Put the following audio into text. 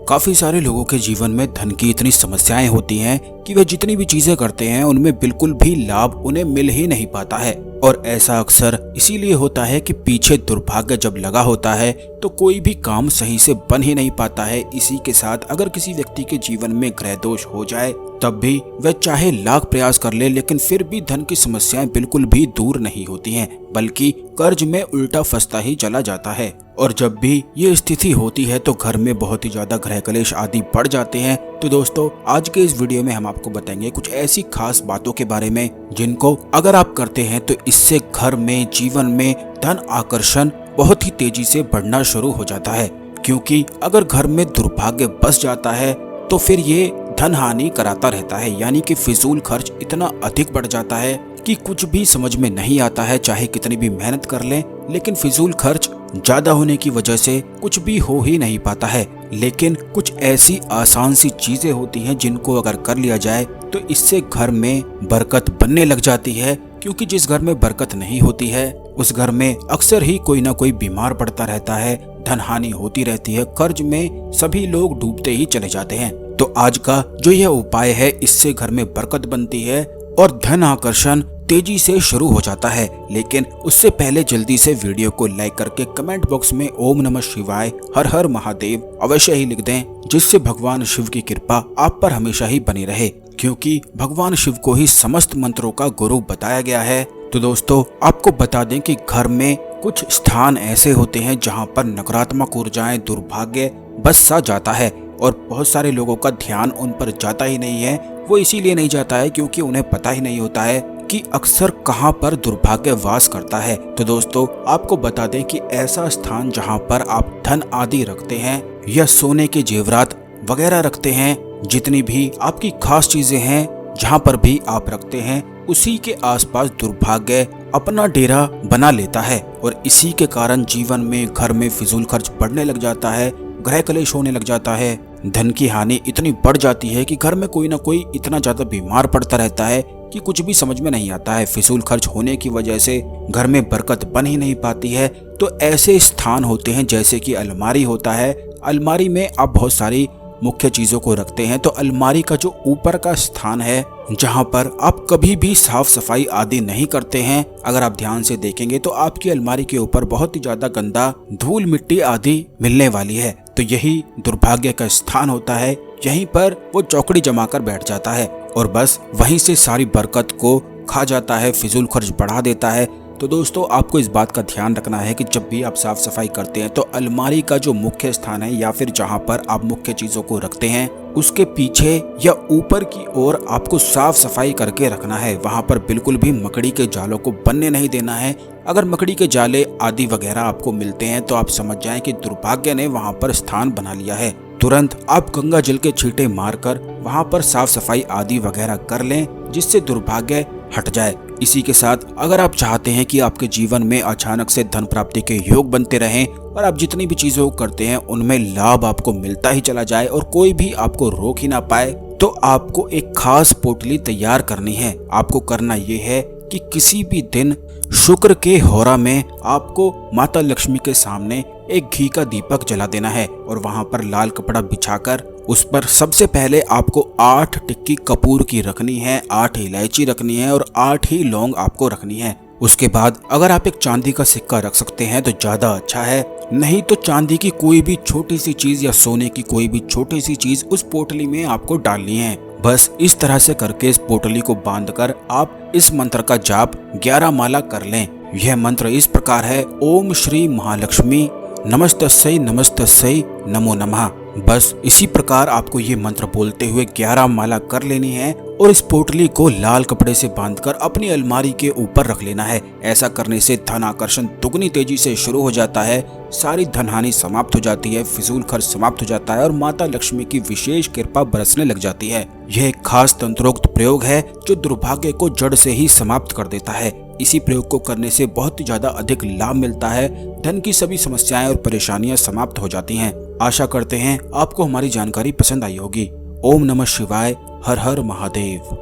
काफी सारे लोगों के जीवन में धन की इतनी समस्याएं होती हैं कि वे जितनी भी चीजें करते हैं उनमें बिल्कुल भी लाभ उन्हें मिल ही नहीं पाता है। और ऐसा अक्सर इसीलिए होता है कि पीछे दुर्भाग्य जब लगा होता है तो कोई भी काम सही से बन ही नहीं पाता है। इसी के साथ अगर किसी व्यक्ति के जीवन में ग्रह दोष हो जाए तब भी वह चाहे लाख प्रयास कर ले लेकिन फिर भी धन की समस्याएं बिल्कुल भी दूर नहीं होती हैं, बल्कि कर्ज में उल्टा फंसता ही चला जाता है। और जब भी ये स्थिति होती है तो घर में बहुत ही ज्यादा गृह कलेश आदि बढ़ जाते हैं। तो दोस्तों, आज के इस वीडियो में हम आपको बताएंगे कुछ ऐसी खास बातों के बारे में जिनको अगर आप करते हैं तो इससे घर में, जीवन में धन आकर्षण बहुत ही तेजी से बढ़ना शुरू हो जाता है। क्योंकि अगर घर में दुर्भाग्य बस जाता है तो फिर ये धन हानि कराता रहता है, यानी कि फिजूल खर्च इतना अधिक बढ़ जाता है कि कुछ भी समझ में नहीं आता है। चाहे कितनी भी मेहनत कर लें लेकिन फिजूल खर्च ज्यादा होने की वजह से कुछ भी हो ही नहीं पाता है। लेकिन कुछ ऐसी आसान सी चीजें होती हैं जिनको अगर कर लिया जाए तो इससे घर में बरकत बनने लग जाती है। क्योंकि जिस घर में बरकत नहीं होती है उस घर में अक्सर ही कोई ना कोई बीमार पड़ता रहता है, धन हानि होती रहती है, कर्ज में सभी लोग डूबते ही चले जाते हैं। तो आज का जो यह उपाय है इससे घर में बरकत बनती है और धन आकर्षण तेजी से शुरू हो जाता है। लेकिन उससे पहले जल्दी से वीडियो को लाइक करके कमेंट बॉक्स में ओम नमः शिवाय हर हर महादेव अवश्य ही लिख दें, जिससे भगवान शिव की कृपा आप पर हमेशा ही बनी रहे। क्योंकि भगवान शिव को ही समस्त मंत्रों का गुरु बताया गया है। तो दोस्तों, आपको बता दें कि घर में कुछ स्थान ऐसे होते हैं जहां पर नकारात्मक ऊर्जाएं, दुर्भाग्य बस सा जाता है और बहुत सारे लोगों का ध्यान उन पर जाता ही नहीं है। वो इसीलिए नहीं जाता है क्योंकि उन्हें पता ही नहीं होता है कि अक्सर कहां पर दुर्भाग्य वास करता है। तो दोस्तों, आपको बता दें कि ऐसा स्थान जहां पर आप धन आदि रखते हैं या सोने के जेवरात वगैरह रखते हैं, जितनी भी आपकी खास चीजें हैं जहां पर भी आप रखते हैं, उसी के आसपास दुर्भाग्य अपना डेरा बना लेता है। और इसी के कारण जीवन में, घर में फिजूल खर्च बढ़ने लग जाता है, गृह कलेश होने लग जाता है, धन की हानि इतनी बढ़ जाती है कि घर में कोई ना कोई इतना ज्यादा बीमार पड़ता रहता है कि कुछ भी समझ में नहीं आता है। फिजूल खर्च होने की वजह से घर में बरकत बन ही नहीं पाती है। तो ऐसे स्थान होते हैं जैसे कि अलमारी होता है। अलमारी में आप बहुत सारी मुख्य चीजों को रखते हैं। तो अलमारी का जो ऊपर का स्थान है जहां पर आप कभी भी साफ सफाई आदि नहीं करते हैं, अगर आप ध्यान से देखेंगे तो आपकी अलमारी के ऊपर बहुत ही ज्यादा गंदा धूल मिट्टी आदि मिलने वाली है। तो यही दुर्भाग्य का स्थान होता है। यहीं पर वो चौकड़ी जमा कर बैठ जाता है और बस वहीं से सारी बरकत को खा जाता है, फिजूल खर्च बढ़ा देता है। तो दोस्तों, आपको इस बात का ध्यान रखना है कि जब भी आप साफ सफाई करते हैं तो अलमारी का जो मुख्य स्थान है या फिर जहां पर आप मुख्य चीजों को रखते हैं उसके पीछे या ऊपर की ओर आपको साफ सफाई करके रखना है। वहां पर बिल्कुल भी मकड़ी के जालों को बनने नहीं देना है। अगर मकड़ी के जाले आदि वगैरह आपको मिलते हैं तो आप समझ जाएं कि दुर्भाग्य ने वहां पर स्थान बना लिया है। तुरंत आप गंगा जल के छींटे मारकर वहां पर साफ सफाई आदि वगैरह कर लें, जिससे दुर्भाग्य हट जाए। इसी के साथ अगर आप चाहते हैं कि आपके जीवन में अचानक से धन प्राप्ति के योग बनते रहें और आप जितनी भी चीजें करते हैं उनमें लाभ आपको मिलता ही चला जाए और कोई भी आपको रोक ही ना पाए, तो आपको एक खास पोटली तैयार करनी है। आपको करना ये है कि किसी भी दिन शुक्र के होरा में आपको माता लक्ष्मी के सामने एक घी का दीपक जला देना है और वहां पर लाल कपड़ा बिछाकर उस पर सबसे पहले आपको 8 टिक्की कपूर की रखनी है, 8 इलायची रखनी है और 8 ही लौंग आपको रखनी है। उसके बाद अगर आप एक चांदी का सिक्का रख सकते हैं तो ज्यादा अच्छा है, नहीं तो चांदी की कोई भी छोटी सी चीज या सोने की कोई भी छोटी सी चीज उस पोटली में आपको डालनी है। बस इस तरह से करके इस पोटली को बांधकर आप इस मंत्र का जाप 11 माला कर लें। यह मंत्र इस प्रकार है: ओम श्री महालक्ष्मी नमस्तस्यै नमस्तस्यै नमो नमः। बस इसी प्रकार आपको ये मंत्र बोलते हुए 11 माला कर लेनी है और इस पोटली को लाल कपड़े से बांधकर अपनी अलमारी के ऊपर रख लेना है। ऐसा करने से धन आकर्षण दुगनी तेजी से शुरू हो जाता है, सारी धन हानि समाप्त हो जाती है, फिजूल खर्च समाप्त हो जाता है और माता लक्ष्मी की विशेष कृपा बरसने लग जाती है। यह एक खास तंत्रोक्त प्रयोग है जो दुर्भाग्य को जड़ से ही समाप्त कर देता है। इसी प्रयोग को करने से बहुत ज्यादा अधिक लाभ मिलता है, धन की सभी समस्याएं और परेशानियां समाप्त हो जाती हैं। आशा करते हैं आपको हमारी जानकारी पसंद आई होगी। ओम नमः शिवाय हर हर महादेव।